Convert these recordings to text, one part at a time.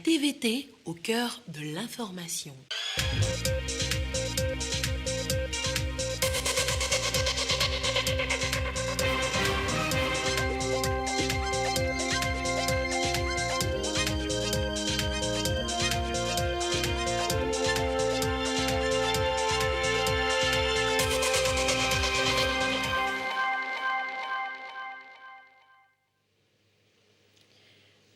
TVT au cœur de l'information.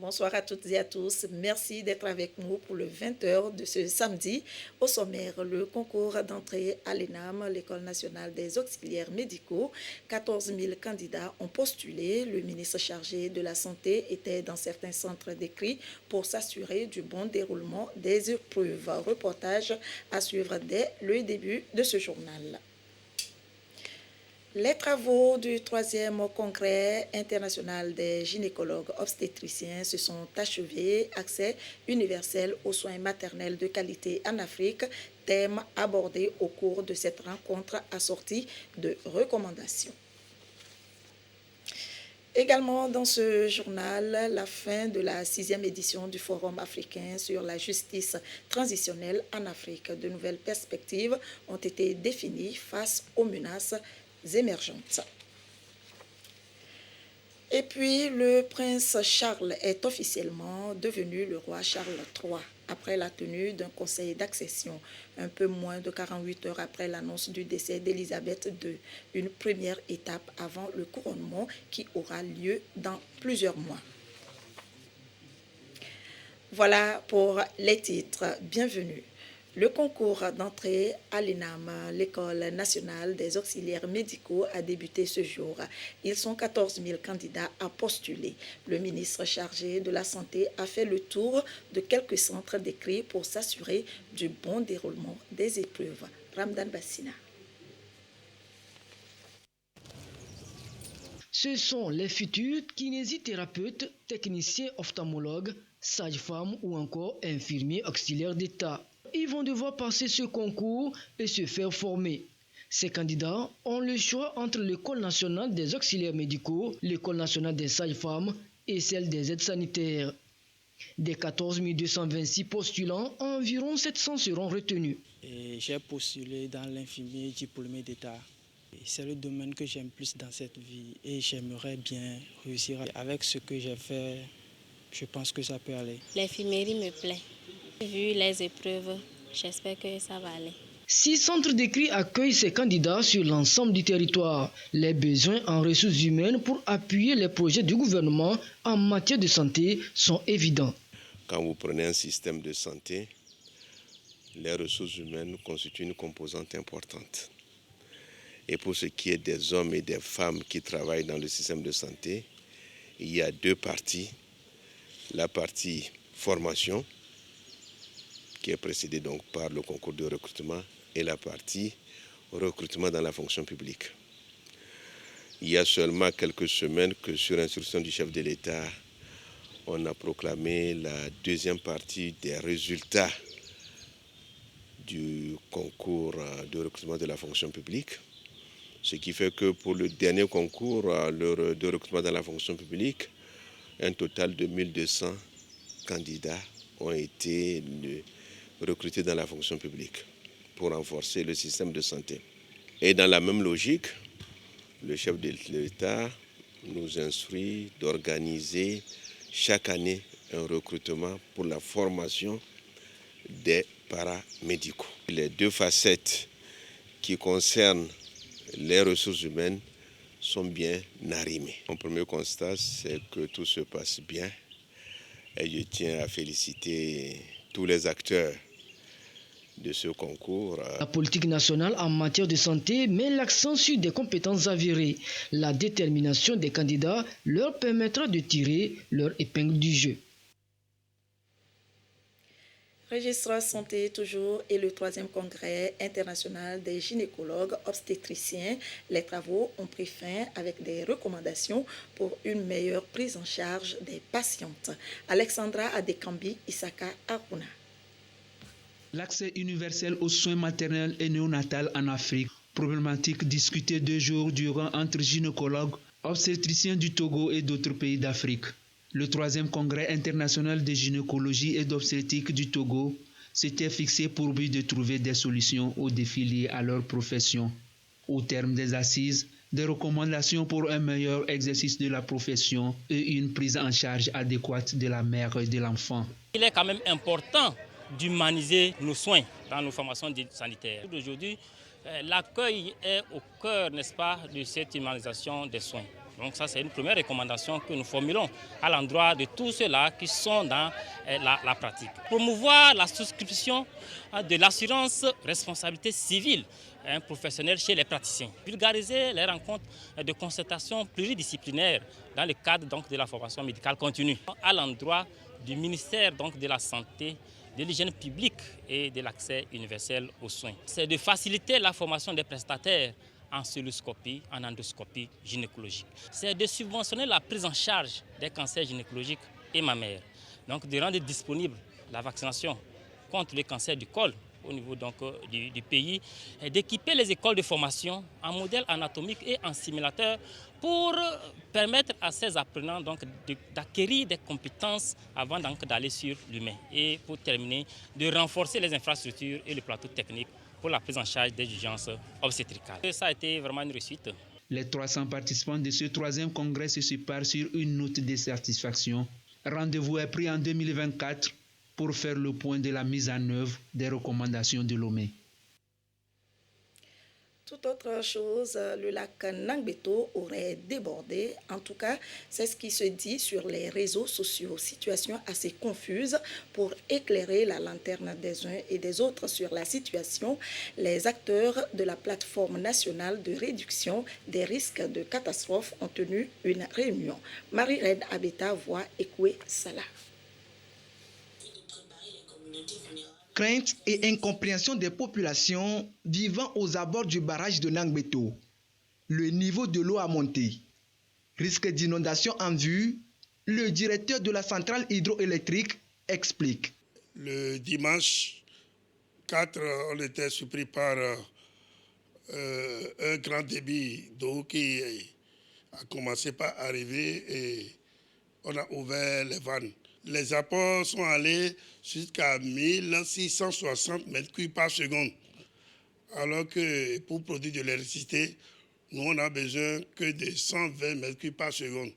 Bonsoir à toutes et à tous. Merci d'être avec nous pour le 20h de ce samedi. Au sommaire, le concours d'entrée à l'ENAM, l'École nationale des auxiliaires médicaux. 14 000 candidats ont postulé. Le ministre chargé de la Santé était dans certains centres d'écrit pour s'assurer du bon déroulement des épreuves. Reportage à suivre dès le début de ce journal. Les travaux du 3e congrès international des gynécologues obstétriciens se sont achevés. Accès universel aux soins maternels de qualité en Afrique, thème abordé au cours de cette rencontre assortie de recommandations. Également dans ce journal, la fin de la 6e édition du Forum africain sur la justice transitionnelle en Afrique. De nouvelles perspectives ont été définies face aux menaces émergentes. Et puis, le prince Charles est officiellement devenu le roi Charles III après la tenue d'un conseil d'accession, un peu moins de 48 heures après l'annonce du décès d'Élisabeth II, une première étape avant le couronnement qui aura lieu dans plusieurs mois. Voilà pour les titres. Bienvenue. Le concours d'entrée à l'ENAM, l'École nationale des auxiliaires médicaux, a débuté ce jour. Ils sont 14 000 candidats à postuler. Le ministre chargé de la Santé a fait le tour de quelques centres d'écrit pour s'assurer du bon déroulement des épreuves. Ramdan Bassina. Ce sont les futurs kinésithérapeutes, techniciens ophtalmologues, sages-femmes ou encore infirmiers auxiliaires d'État. Ils vont devoir passer ce concours et se faire former. Ces candidats ont le choix entre l'École nationale des auxiliaires médicaux, l'École nationale des sages-femmes et celle des aides sanitaires. Des 14 226 postulants, environ 700 seront retenus. J'ai postulé dans l'infirmier diplômé d'État. C'est le domaine que j'aime plus dans cette vie et j'aimerais bien réussir. Avec ce que j'ai fait, je pense que ça peut aller. L'infirmerie me plaît. Vu les épreuves, j'espère que ça va aller. 6 centres d'écrit accueillent ces candidats sur l'ensemble du territoire. Les besoins en ressources humaines pour appuyer les projets du gouvernement en matière de santé sont évidents. Quand vous prenez un système de santé, les ressources humaines constituent une composante importante. Et pour ce qui est des hommes et des femmes qui travaillent dans le système de santé, il y a 2 parties. La partie formation, qui est précédée donc par le concours de recrutement, et la partie recrutement dans la fonction publique. Il y a seulement quelques semaines que sur instruction du chef de l'État, on a proclamé la 2e partie des résultats du concours de recrutement de la fonction publique. Ce qui fait que pour le dernier concours de recrutement dans la fonction publique, un total de 1200 candidats ont été recrutés dans la fonction publique pour renforcer le système de santé. Et dans la même logique, le chef de l'État nous instruit d'organiser chaque année un recrutement pour la formation des paramédicaux. Les 2 facettes qui concernent les ressources humaines sont bien arrimées. Mon premier constat, c'est que tout se passe bien et je tiens à féliciter tous les acteurs de ce concours. La politique nationale en matière de santé met l'accent sur des compétences avérées. La détermination des candidats leur permettra de tirer leur épingle du jeu. Registre santé toujours et le 3e congrès international des gynécologues obstétriciens. Les travaux ont pris fin avec des recommandations pour une meilleure prise en charge des patientes. Alexandra Adekambi, Isaka Aruna. L'accès universel aux soins maternels et néonatals en Afrique, problématique discutée 2 jours durant entre gynécologues, obstétriciens du Togo et d'autres pays d'Afrique. Le 3e congrès international de gynécologie et d'obstétrique du Togo s'était fixé pour but de trouver des solutions aux défis liés à leur profession. Au terme des assises, des recommandations pour un meilleur exercice de la profession et une prise en charge adéquate de la mère et de l'enfant. Il est quand même important d'humaniser nos soins dans nos formations sanitaires. Aujourd'hui, l'accueil est au cœur, n'est-ce pas, de cette humanisation des soins. Donc ça, c'est une première recommandation que nous formulons à l'endroit de tous ceux-là qui sont dans la pratique. Promouvoir la souscription de l'assurance responsabilité civile professionnelle chez les praticiens. Vulgariser les rencontres de concertation pluridisciplinaires dans le cadre donc, de la formation médicale continue. À l'endroit du ministère donc, de la Santé, de l'hygiène publique et de l'accès universel aux soins. C'est de faciliter la formation des prestataires en cystoscopie, en endoscopie gynécologique. C'est de subventionner la prise en charge des cancers gynécologiques et mammaires. Donc de rendre disponible la vaccination contre le cancer du col au niveau donc, du pays, et d'équiper les écoles de formation en modèle anatomique et en simulateur pour permettre à ces apprenants donc, d'acquérir des compétences avant donc, d'aller sur l'humain. Et pour terminer, de renforcer les infrastructures et le plateau technique pour la prise en charge des urgences obstétricales. Ça a été vraiment une réussite. Les 300 participants de ce 3e congrès se séparent sur une note de satisfaction. Rendez-vous est pris en 2024 pour faire le point de la mise en œuvre des recommandations de Lomé. Toute autre chose, le lac Nangbeto aurait débordé. En tout cas, c'est ce qui se dit sur les réseaux sociaux. Situation assez confuse. Pour éclairer la lanterne des uns et des autres sur la situation, les acteurs de la plateforme nationale de réduction des risques de catastrophe ont tenu une réunion. Marie-Reine Abeta voit Ekwe Salah. Crainte et incompréhension des populations vivant aux abords du barrage de Nangbeto. Le niveau de l'eau a monté. Risque d'inondation en vue, le directeur de la centrale hydroélectrique explique. Le dimanche 4, on était surpris par un grand débit d'eau qui a commencé par arriver et on a ouvert les vannes. Les apports sont allés jusqu'à 1660 mètres cubes par seconde. Alors que pour produire de l'électricité, nous on a besoin que de 120 mètres cubes par seconde.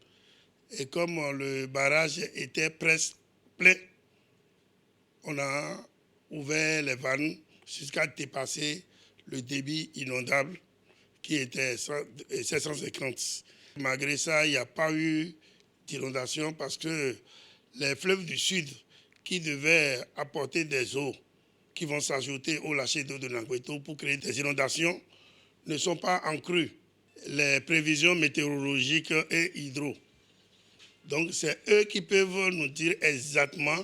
Et comme le barrage était presque plein, on a ouvert les vannes jusqu'à dépasser le débit inondable qui était 750. Malgré ça, il n'y a pas eu d'inondation parce que les fleuves du sud qui devaient apporter des eaux qui vont s'ajouter au lâcher d'eau de Nangbeto pour créer des inondations ne sont pas en crue. Les prévisions météorologiques et hydro. Donc c'est eux qui peuvent nous dire exactement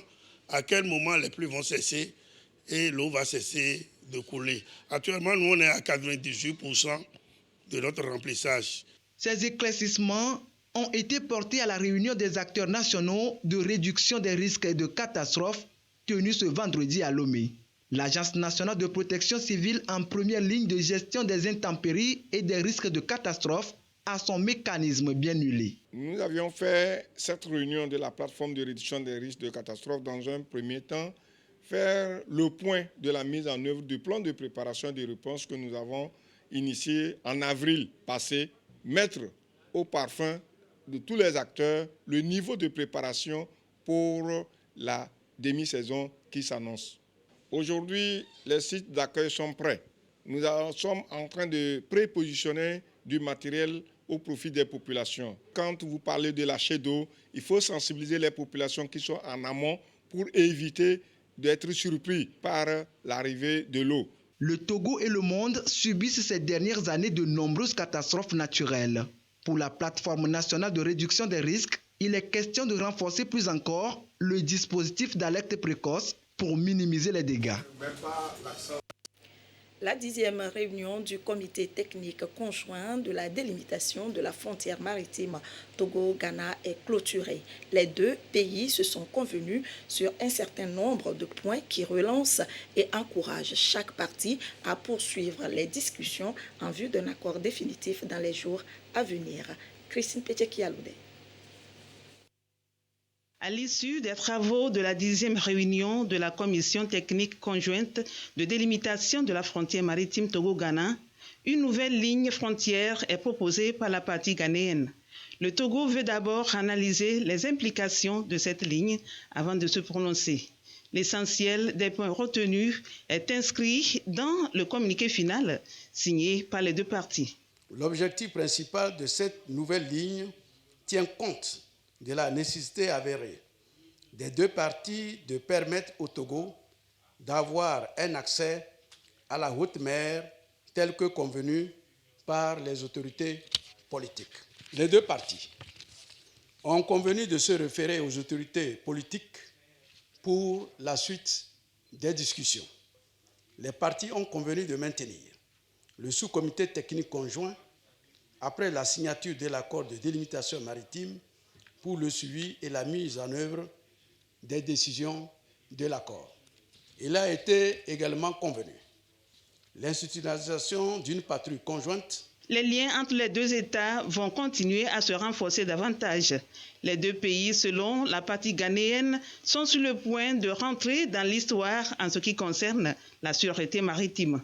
à quel moment les pluies vont cesser et l'eau va cesser de couler. Actuellement, nous on est à 98% de notre remplissage. Ces éclaircissements ont été portés à la réunion des acteurs nationaux de réduction des risques et de catastrophes tenue ce vendredi à Lomé. L'Agence nationale de protection civile en première ligne de gestion des intempéries et des risques de catastrophes a son mécanisme bien huilé. Nous avions fait cette réunion de la plateforme de réduction des risques de catastrophes dans un premier temps, faire le point de la mise en œuvre du plan de préparation des réponses que nous avons initié en avril passé, mettre au parfum de tous les acteurs le niveau de préparation pour la demi-saison qui s'annonce. Aujourd'hui, les sites d'accueil sont prêts. Nous sommes en train de prépositionner du matériel au profit des populations. Quand vous parlez de lâcher d'eau, il faut sensibiliser les populations qui sont en amont pour éviter d'être surpris par l'arrivée de l'eau. Le Togo et le monde subissent ces dernières années de nombreuses catastrophes naturelles. Pour la plateforme nationale de réduction des risques, il est question de renforcer plus encore le dispositif d'alerte précoce pour minimiser les dégâts. La 10e réunion du comité technique conjoint de la délimitation de la frontière maritime Togo-Ghana est clôturée. Les deux pays se sont convenus sur un certain nombre de points qui relancent et encouragent chaque partie à poursuivre les discussions en vue d'un accord définitif dans les jours à venir. Christine Pétcheki-Aloudé. À l'issue des travaux de la 10e réunion de la Commission technique conjointe de délimitation de la frontière maritime Togo-Ghana, une nouvelle ligne frontière est proposée par la partie ghanéenne. Le Togo veut d'abord analyser les implications de cette ligne avant de se prononcer. L'essentiel des points retenus est inscrit dans le communiqué final signé par les deux parties. L'objectif principal de cette nouvelle ligne tient compte de la nécessité avérée des deux parties de permettre au Togo d'avoir un accès à la haute mer tel que convenu par les autorités politiques. Les deux parties ont convenu de se référer aux autorités politiques pour la suite des discussions. Les parties ont convenu de maintenir le sous-comité technique conjoint après la signature de l'accord de délimitation maritime pour le suivi et la mise en œuvre des décisions de l'accord. Il a été également convenu l'institutionnalisation d'une patrouille conjointe. Les liens entre les deux États vont continuer à se renforcer davantage. Les deux pays, selon la partie ghanéenne, sont sur le point de rentrer dans l'histoire en ce qui concerne la sûreté maritime.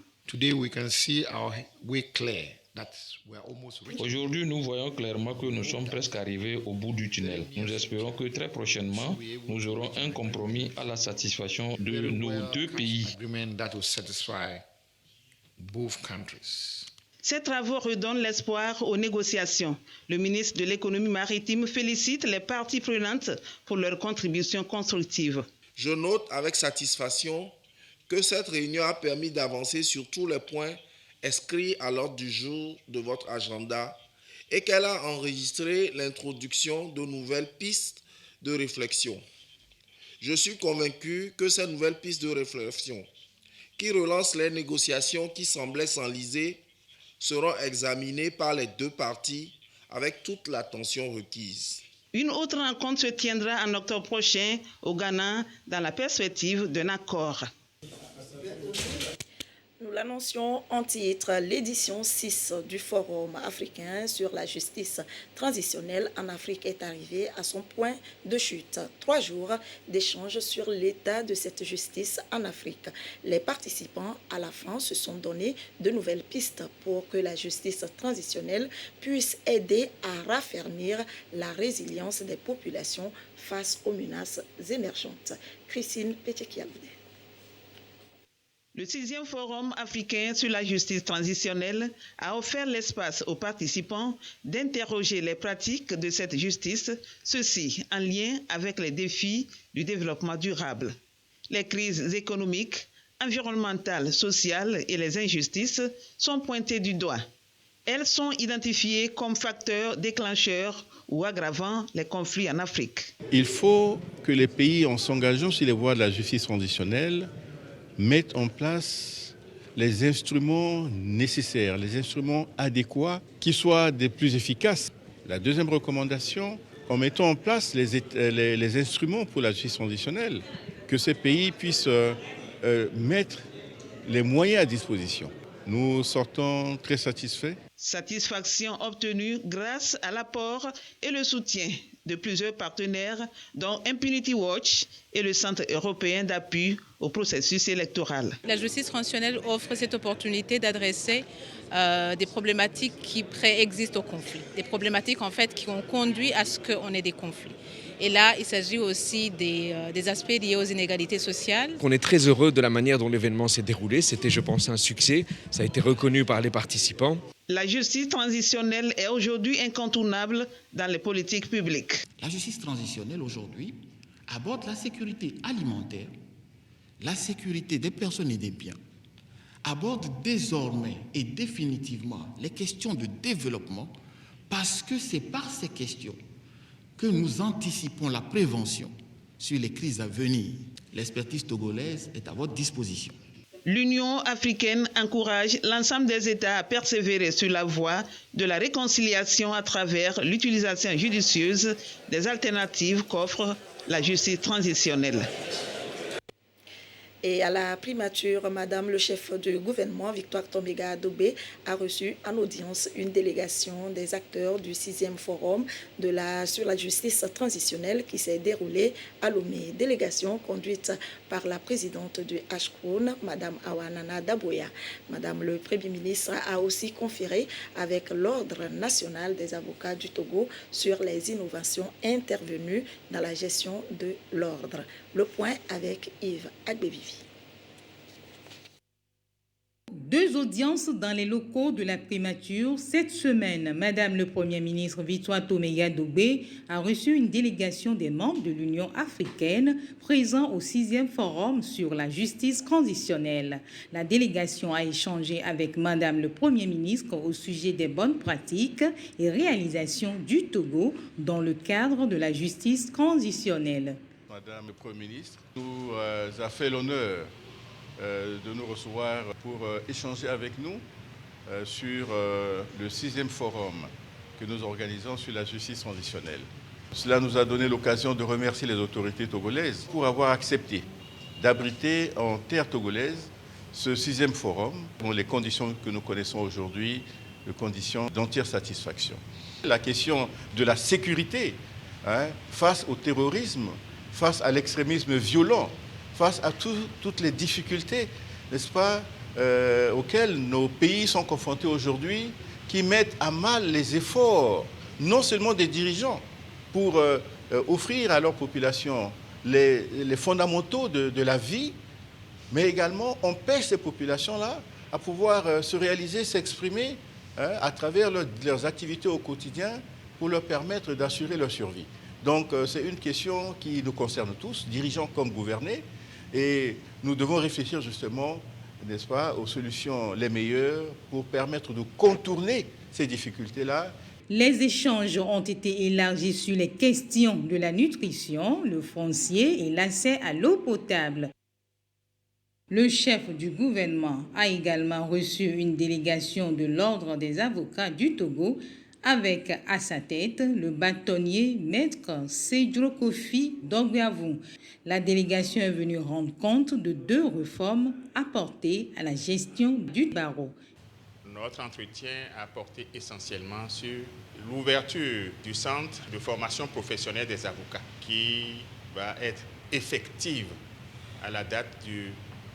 Aujourd'hui, nous voyons clairement que nous sommes presque arrivés au bout du tunnel. Nous espérons que très prochainement, nous aurons un compromis à la satisfaction de nos deux pays. Ces travaux redonnent l'espoir aux négociations. Le ministre de l'économie maritime félicite les parties prenantes pour leur contribution constructive. Je note avec satisfaction que cette réunion a permis d'avancer sur tous les points inscrits à l'ordre du jour de votre agenda et qu'elle a enregistré l'introduction de nouvelles pistes de réflexion. Je suis convaincu que ces nouvelles pistes de réflexion qui relancent les négociations qui semblaient s'enliser seront examinées par les deux parties avec toute l'attention requise. Une autre rencontre se tiendra en octobre prochain au Ghana dans la perspective d'un accord. Nous l'annoncions en titre, l'édition 6 du Forum africain sur la justice transitionnelle en Afrique est arrivée à son point de chute. 3 jours d'échanges sur l'état de cette justice en Afrique. Les participants à la fin se sont donné de nouvelles pistes pour que la justice transitionnelle puisse aider à raffermir la résilience des populations face aux menaces émergentes. Christine Pechekiaboudé. Le 6e Forum africain sur la justice transitionnelle a offert l'espace aux participants d'interroger les pratiques de cette justice, ceci en lien avec les défis du développement durable. Les crises économiques, environnementales, sociales et les injustices sont pointées du doigt. Elles sont identifiées comme facteurs déclencheurs ou aggravant les conflits en Afrique. Il faut que les pays en s'engageant sur les voies de la justice transitionnelle mettent en place les instruments nécessaires, les instruments adéquats qui soient des plus efficaces. La deuxième recommandation, en mettant en place les instruments pour la justice transitionnelle, que ces pays puissent mettre les moyens à disposition. Nous sortons très satisfaits. Satisfaction obtenue grâce à l'apport et le soutien de plusieurs partenaires, dont Impunity Watch et le Centre européen d'appui au processus électoral. La justice transitionnelle offre cette opportunité d'adresser des problématiques qui préexistent au conflit, des problématiques en fait qui ont conduit à ce qu'on ait des conflits. Et là, il s'agit aussi des aspects liés aux inégalités sociales. On est très heureux de la manière dont l'événement s'est déroulé. C'était, je pense, un succès. Ça a été reconnu par les participants. La justice transitionnelle est aujourd'hui incontournable dans les politiques publiques. La justice transitionnelle aujourd'hui aborde la sécurité alimentaire, la sécurité des personnes et des biens, aborde désormais et définitivement les questions de développement parce que c'est par ces questions que nous anticipons la prévention sur les crises à venir. L'expertise togolaise est à votre disposition. L'Union africaine encourage l'ensemble des États à persévérer sur la voie de la réconciliation à travers l'utilisation judicieuse des alternatives qu'offre la justice transitionnelle. Et à la primature, Madame le chef du gouvernement, Victoire Toméga Dobé, a reçu en audience une délégation des acteurs du 6e forum sur la justice transitionnelle qui s'est déroulé à Lomé. Délégation conduite par la présidente du HCRON, Madame Awanana Daboya. Madame le Premier ministre a aussi conféré avec l'Ordre national des avocats du Togo sur les innovations intervenues dans la gestion de l'ordre. Le point avec Yves Agbevivi. 2 audiences dans les locaux de la primature. Cette semaine, Madame le Premier ministre Victoire Toméga Dobé a reçu une délégation des membres de l'Union africaine présents au 6e forum sur la justice transitionnelle. La délégation a échangé avec Madame le Premier ministre au sujet des bonnes pratiques et réalisations du Togo dans le cadre de la justice transitionnelle. Madame le Premier ministre nous a fait l'honneur de nous recevoir pour échanger avec nous sur le 6e forum que nous organisons sur la justice transitionnelle. Cela nous a donné l'occasion de remercier les autorités togolaises pour avoir accepté d'abriter en terre togolaise ce 6e forum dans les conditions que nous connaissons aujourd'hui, les conditions d'entière satisfaction. La question de la sécurité face au terrorisme, face à l'extrémisme violent, face à toutes les difficultés, n'est-ce pas, auxquelles nos pays sont confrontés aujourd'hui, qui mettent à mal les efforts, non seulement des dirigeants, pour offrir à leur population les fondamentaux de la vie, mais également empêchent ces populations-là à pouvoir se réaliser, s'exprimer à travers leurs activités au quotidien pour leur permettre d'assurer leur survie. Donc c'est une question qui nous concerne tous, dirigeants comme gouvernés, et nous devons réfléchir justement, n'est-ce pas, aux solutions les meilleures pour permettre de contourner ces difficultés-là. Les échanges ont été élargis sur les questions de la nutrition, le foncier et l'accès à l'eau potable. Le chef du gouvernement a également reçu une délégation de l'Ordre des avocats du Togo avec à sa tête le bâtonnier maître Sedro Kofi Dogbiavou. La délégation est venue rendre compte de 2 réformes apportées à la gestion du barreau. Notre entretien a porté essentiellement sur l'ouverture du centre de formation professionnelle des avocats qui va être effective à la date du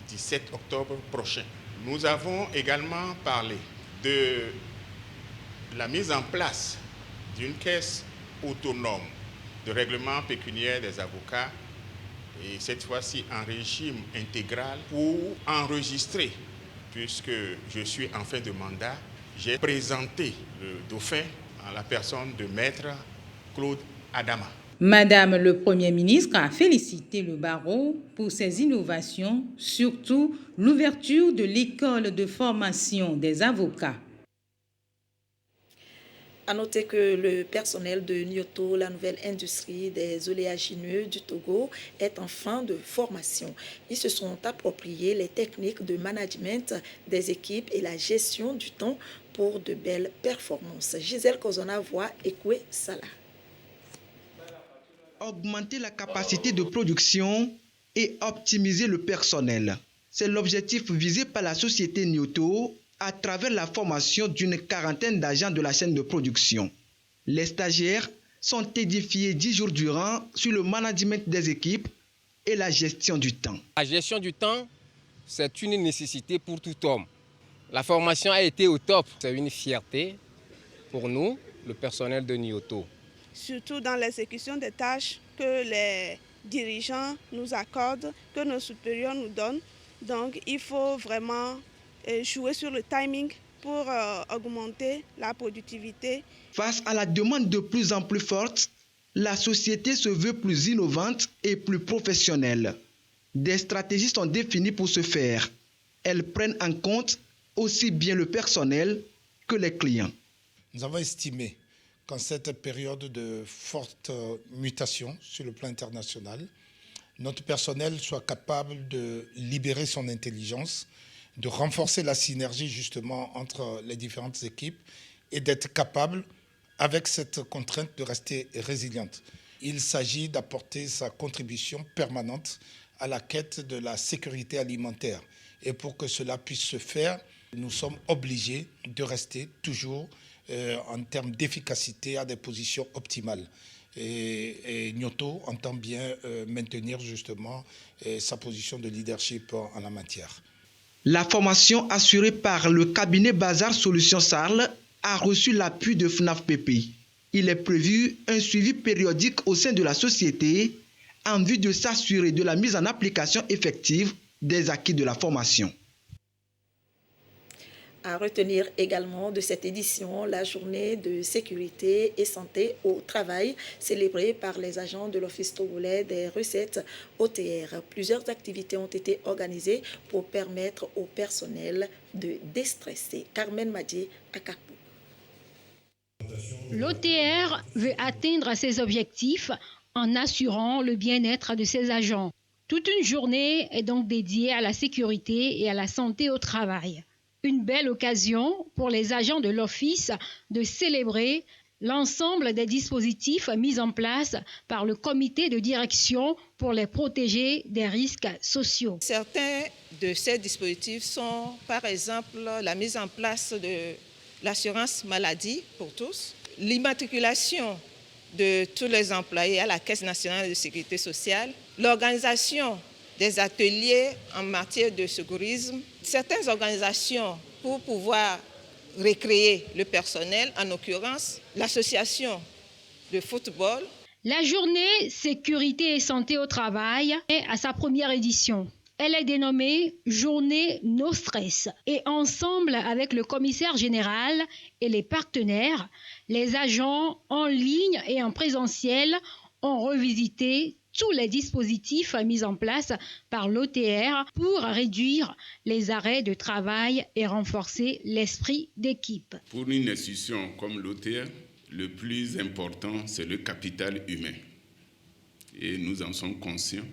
17 octobre prochain. Nous avons également parlé de la mise en place d'une caisse autonome de règlement pécuniaire des avocats, et cette fois-ci en régime intégral pour enregistrer, puisque je suis en fin de mandat, j'ai présenté le dauphin en la personne de maître Claude Adama. Madame le Premier ministre a félicité le barreau pour ses innovations, surtout l'ouverture de l'école de formation des avocats. À noter que le personnel de Nyoto, la nouvelle industrie des oléagineux du Togo, est en fin de formation. Ils se sont appropriés les techniques de management des équipes et la gestion du temps pour de belles performances. Gisèle Kozona voit Ekwe Salah. Augmenter la capacité de production et optimiser le personnel. C'est l'objectif visé par la société Nyoto à travers la formation d'une quarantaine d'agents de la chaîne de production. Les stagiaires sont édifiés 10 jours durant sur le management des équipes et la gestion du temps. La gestion du temps, c'est une nécessité pour tout homme. La formation a été au top. C'est une fierté pour nous, le personnel de Nyoto. Surtout dans l'exécution des tâches que les dirigeants nous accordent, que nos supérieurs nous donnent. Donc il faut vraiment jouer sur le timing pour augmenter la productivité. Face à la demande de plus en plus forte, la société se veut plus innovante et plus professionnelle. Des stratégies sont définies pour ce faire. Elles prennent en compte aussi bien le personnel que les clients. Nous avons estimé qu'en cette période de forte mutation sur le plan international, notre personnel soit capable de libérer son intelligence, de renforcer la synergie justement entre les différentes équipes et d'être capable, avec cette contrainte, de rester résiliente. Il s'agit d'apporter sa contribution permanente à la quête de la sécurité alimentaire. Et pour que cela puisse se faire, nous sommes obligés de rester toujours en termes d'efficacité à des positions optimales. Et Nyoto entend bien maintenir justement sa position de leadership en la matière. La formation assurée par le cabinet Bazar Solutions Sarl a reçu l'appui de FNAFPP. Il est prévu un suivi périodique au sein de la société en vue de s'assurer de la mise en application effective des acquis de la formation. À retenir également de cette édition la journée de sécurité et santé au travail célébrée par les agents de l'Office togolais des recettes OTR. Plusieurs activités ont été organisées pour permettre au personnel de déstresser. Carmen Madji à Kakpou. L'OTR veut atteindre ses objectifs en assurant le bien-être de ses agents. Toute une journée est donc dédiée à la sécurité et à la santé au travail. Une belle occasion pour les agents de l'Office de célébrer l'ensemble des dispositifs mis en place par le comité de direction pour les protéger des risques sociaux. Certains de ces dispositifs sont par exemple la mise en place de l'assurance maladie pour tous, l'immatriculation de tous les employés à la Caisse nationale de sécurité sociale, l'organisation des ateliers en matière de secourisme, certaines organisations pour pouvoir recréer le personnel, en l'occurrence l'association de football. La journée sécurité et santé au travail est à sa première édition. Elle est dénommée Journée No Stress et ensemble avec le commissaire général et les partenaires, les agents en ligne et en présentiel ont revisité tous les dispositifs mis en place par l'OTR pour réduire les arrêts de travail et renforcer l'esprit d'équipe. Pour une institution comme l'OTR, le plus important, c'est le capital humain. Et nous en sommes conscients.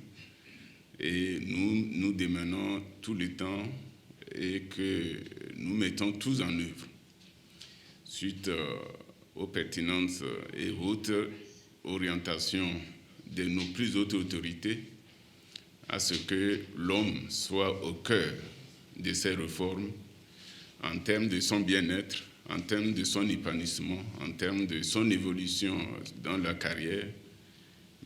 Et nous démenons tout le temps et que nous mettons tous en œuvre suite aux pertinences et hautes orientations de nos plus hautes autorités à ce que l'homme soit au cœur de ces réformes en termes de son bien-être, en termes de son épanouissement, en termes de son évolution dans la carrière,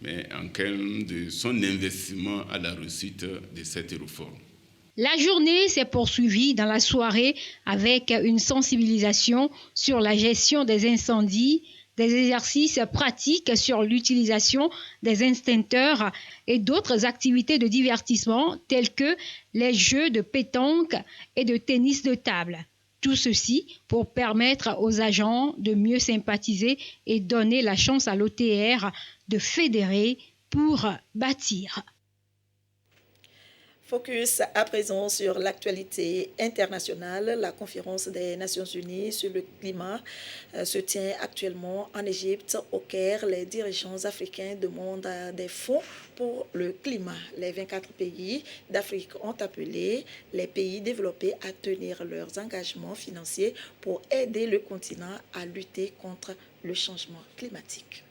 mais en termes de son investissement à la réussite de cette réforme. La journée s'est poursuivie dans la soirée avec une sensibilisation sur la gestion des incendies, des exercices pratiques sur l'utilisation des extincteurs et d'autres activités de divertissement telles que les jeux de pétanque et de tennis de table. Tout ceci pour permettre aux agents de mieux sympathiser et donner la chance à l'OTR de fédérer pour bâtir. Focus à présent sur l'actualité internationale. La conférence des Nations Unies sur le climat se tient actuellement en Égypte, au Caire. Les dirigeants africains demandent des fonds pour le climat. Les 24 pays d'Afrique ont appelé les pays développés à tenir leurs engagements financiers pour aider le continent à lutter contre le changement climatique.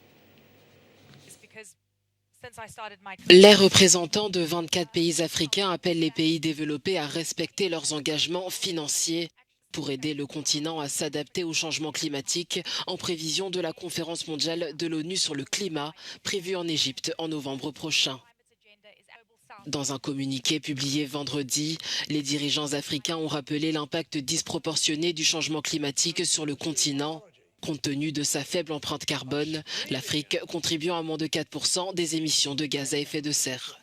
Les représentants de 24 pays africains appellent les pays développés à respecter leurs engagements financiers pour aider le continent à s'adapter au changement climatique en prévision de la conférence mondiale de l'ONU sur le climat prévue en Égypte en novembre prochain. Dans un communiqué publié vendredi, les dirigeants africains ont rappelé l'impact disproportionné du changement climatique sur le continent. Compte tenu de sa faible empreinte carbone, l'Afrique contribue à moins de 4% des émissions de gaz à effet de serre.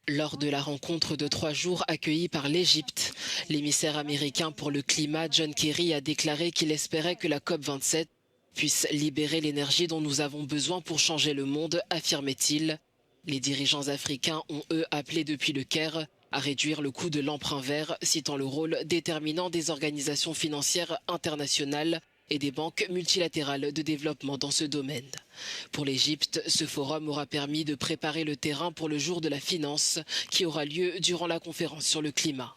Lors de la rencontre de 3 jours accueillie par l'Égypte, l'émissaire américain pour le climat John Kerry a déclaré qu'il espérait que la COP27 puisse libérer l'énergie dont nous avons besoin pour changer le monde, affirmait-il. Les dirigeants africains ont, eux, appelé depuis le Caire à réduire le coût de l'emprunt vert, citant le rôle déterminant des organisations financières internationales et des banques multilatérales de développement dans ce domaine. Pour l'Égypte, ce forum aura permis de préparer le terrain pour le jour de la finance qui aura lieu durant la conférence sur le climat.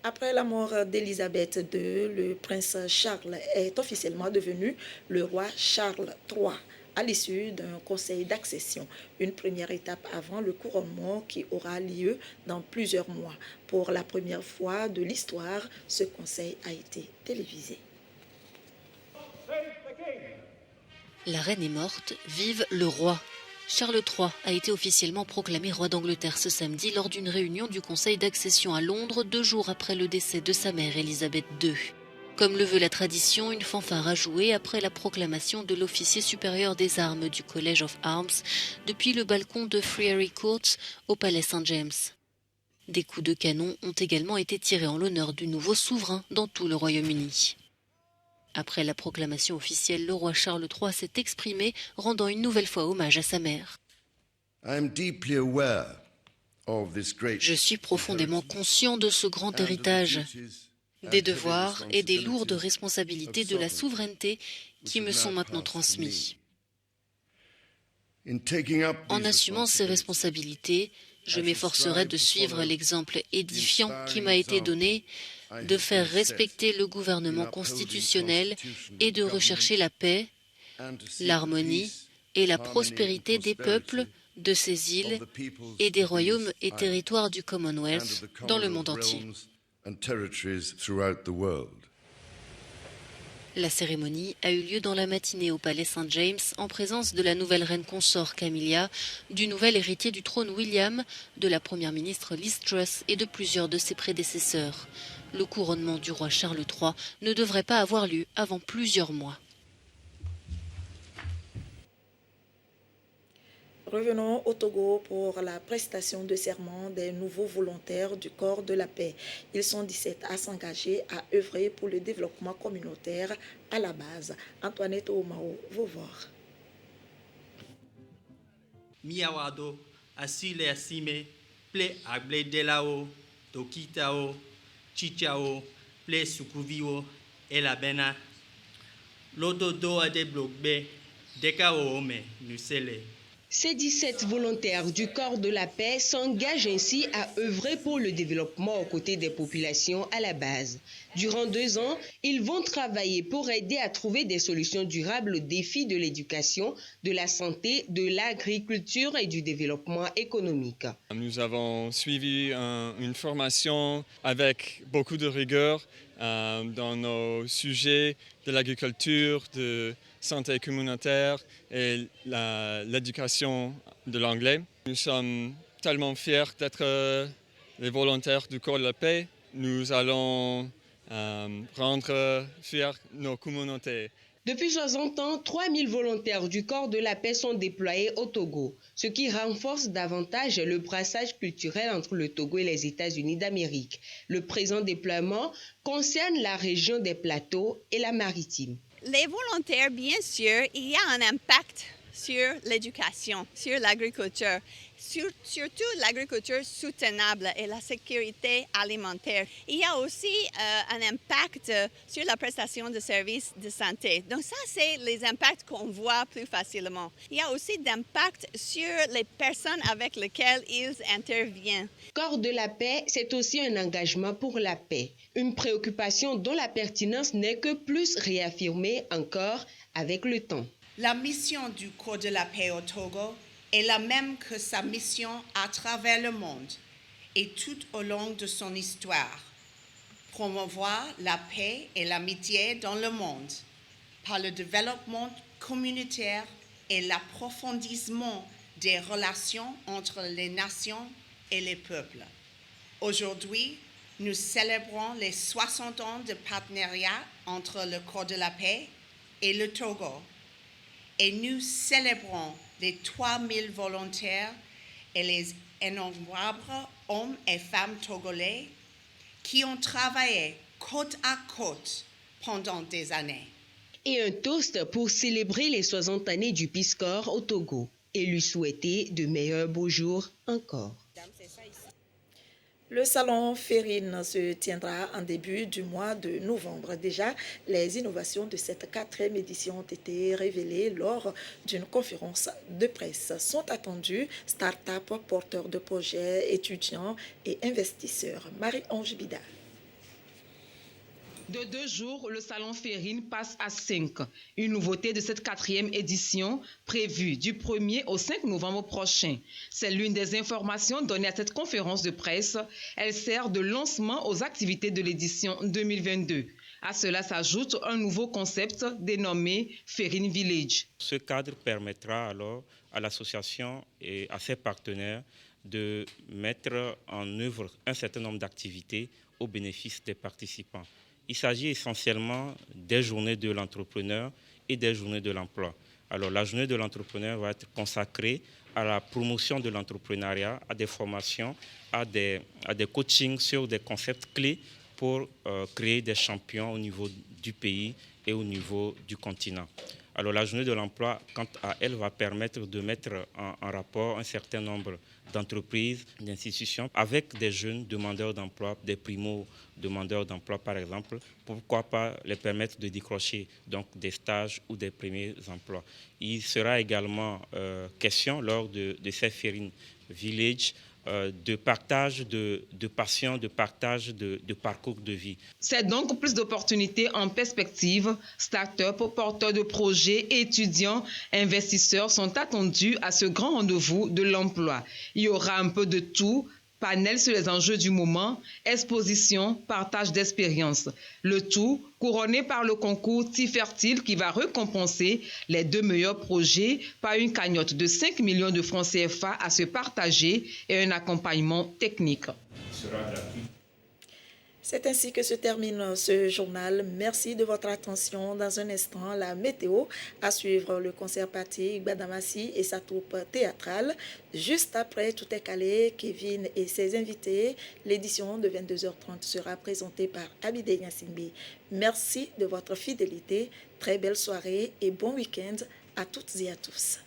Après la mort d'Élisabeth II, le prince Charles est officiellement devenu le roi Charles III. à l'issue d'un conseil d'accession. Une première étape avant le couronnement qui aura lieu dans plusieurs mois. Pour la première fois de l'histoire, ce conseil a été télévisé. La reine est morte, vive le roi. Charles III a été officiellement proclamé roi d'Angleterre ce samedi lors d'une réunion du conseil d'accession à Londres 2 jours après le décès de sa mère Elisabeth II. Comme le veut la tradition, une fanfare a joué après la proclamation de l'officier supérieur des armes du College of Arms depuis le balcon de Friary Court au palais St. James. Des coups de canon ont également été tirés en l'honneur du nouveau souverain dans tout le Royaume-Uni. Après la proclamation officielle, le roi Charles III s'est exprimé, rendant une nouvelle fois hommage à sa mère. Je suis profondément conscient de ce grand héritage, des devoirs et des lourdes responsabilités de la souveraineté qui me sont maintenant transmis. En assumant ces responsabilités, je m'efforcerai de suivre l'exemple édifiant qui m'a été donné, de faire respecter le gouvernement constitutionnel et de rechercher la paix, l'harmonie et la prospérité des peuples de ces îles et des royaumes et territoires du Commonwealth dans le monde entier. La cérémonie a eu lieu dans la matinée au palais St. James en présence de la nouvelle reine consort Camilla, du nouvel héritier du trône William, de la première ministre Liz Truss et de plusieurs de ses prédécesseurs. Le couronnement du roi Charles III ne devrait pas avoir lieu avant plusieurs mois. Revenons au Togo pour la prestation de serment des nouveaux volontaires du corps de la paix. Ils sont 17 à s'engager à œuvrer pour le développement communautaire à la base. Antoinette Omao, Vauvor. Miawado, Asile Asime, Ple Agble Delao, Tokitao, Chichao, Ple Sukuvio, Elabena, Lododo Ade Blogbe, Dekao Ome, Nusele. Ces 17 volontaires du corps de la paix s'engagent ainsi à œuvrer pour le développement aux côtés des populations à la base. Durant 2 ans, ils vont travailler pour aider à trouver des solutions durables aux défis de l'éducation, de la santé, de l'agriculture et du développement économique. Nous avons suivi une formation avec beaucoup de rigueur dans nos sujets de l'agriculture, de santé communautaire et l'éducation de l'anglais. Nous sommes tellement fiers d'être les volontaires du corps de la paix. Nous allons rendre fiers nos communautés. Depuis 60 ans, 3000 volontaires du corps de la paix sont déployés au Togo, ce qui renforce davantage le brassage culturel entre le Togo et les États-Unis d'Amérique. Le présent déploiement concerne la région des plateaux et la maritime. Les volontaires, bien sûr, il y a un impact sur l'éducation, sur l'agriculture, surtout l'agriculture soutenable et la sécurité alimentaire. Il y a aussi un impact sur la prestation de services de santé. Donc ça, c'est les impacts qu'on voit plus facilement. Il y a aussi d'impact sur les personnes avec lesquelles ils interviennent. Corps de la paix, c'est aussi un engagement pour la paix. Une préoccupation dont la pertinence n'est que plus réaffirmée encore avec le temps. La mission du corps de la paix au Togo est la même que sa mission à travers le monde et tout au long de son histoire. Promouvoir la paix et l'amitié dans le monde par le développement communautaire et l'approfondissement des relations entre les nations et les peuples. Aujourd'hui, nous célébrons les 60 ans de partenariat entre le corps de la paix et le Togo. Et nous célébrons les 3000 volontaires et les innombrables hommes et femmes togolais qui ont travaillé côte à côte pendant des années. Et un toast pour célébrer les 60 années du Peace Corps au Togo et lui souhaiter de meilleurs beaux jours encore. Le salon Férine se tiendra en début du mois de novembre. Déjà, les innovations de cette 4e édition ont été révélées lors d'une conférence de presse. Sont attendus start-up, porteurs de projets, étudiants et investisseurs. Marie-Ange Bida. De 2 jours, le salon Férine passe à 5. Une nouveauté de cette 4e édition prévue du 1er au 5 novembre prochain. C'est l'une des informations données à cette conférence de presse. Elle sert de lancement aux activités de l'édition 2022. À cela s'ajoute un nouveau concept dénommé Férine Village. Ce cadre permettra alors à l'association et à ses partenaires de mettre en œuvre un certain nombre d'activités au bénéfice des participants. Il s'agit essentiellement des journées de l'entrepreneur et des journées de l'emploi. Alors la journée de l'entrepreneur va être consacrée à la promotion de l'entrepreneuriat, à des formations, à des coachings sur des concepts clés pour créer des champions au niveau du pays et au niveau du continent. Alors la journée de l'emploi, quant à elle, va permettre de mettre en rapport un certain nombre d'entreprises, d'institutions, avec des jeunes demandeurs d'emploi, des primo-demandeurs d'emploi par exemple, pourquoi pas les permettre de décrocher donc des stages ou des premiers emplois. Il sera également question lors de ces Férine Village de partage de passion, de partage de parcours de vie. C'est donc plus d'opportunités en perspective. Start-up, porteurs de projets, étudiants, investisseurs sont attendus à ce grand rendez-vous de l'emploi. Il y aura un peu de tout. Panel sur les enjeux du moment, exposition, partage d'expériences. Le tout couronné par le concours Tifertile qui va récompenser les 2 meilleurs projets par une cagnotte de 5 millions de francs CFA à se partager et un accompagnement technique. C'est ainsi que se termine ce journal. Merci de votre attention. Dans un instant, la météo, à suivre le concert party Gbadamassi et sa troupe théâtrale. Juste après, tout est calé. Kevin et ses invités. L'édition de 22h30 sera présentée par Abidé Yassimbi. Merci de votre fidélité. Très belle soirée et bon week-end à toutes et à tous.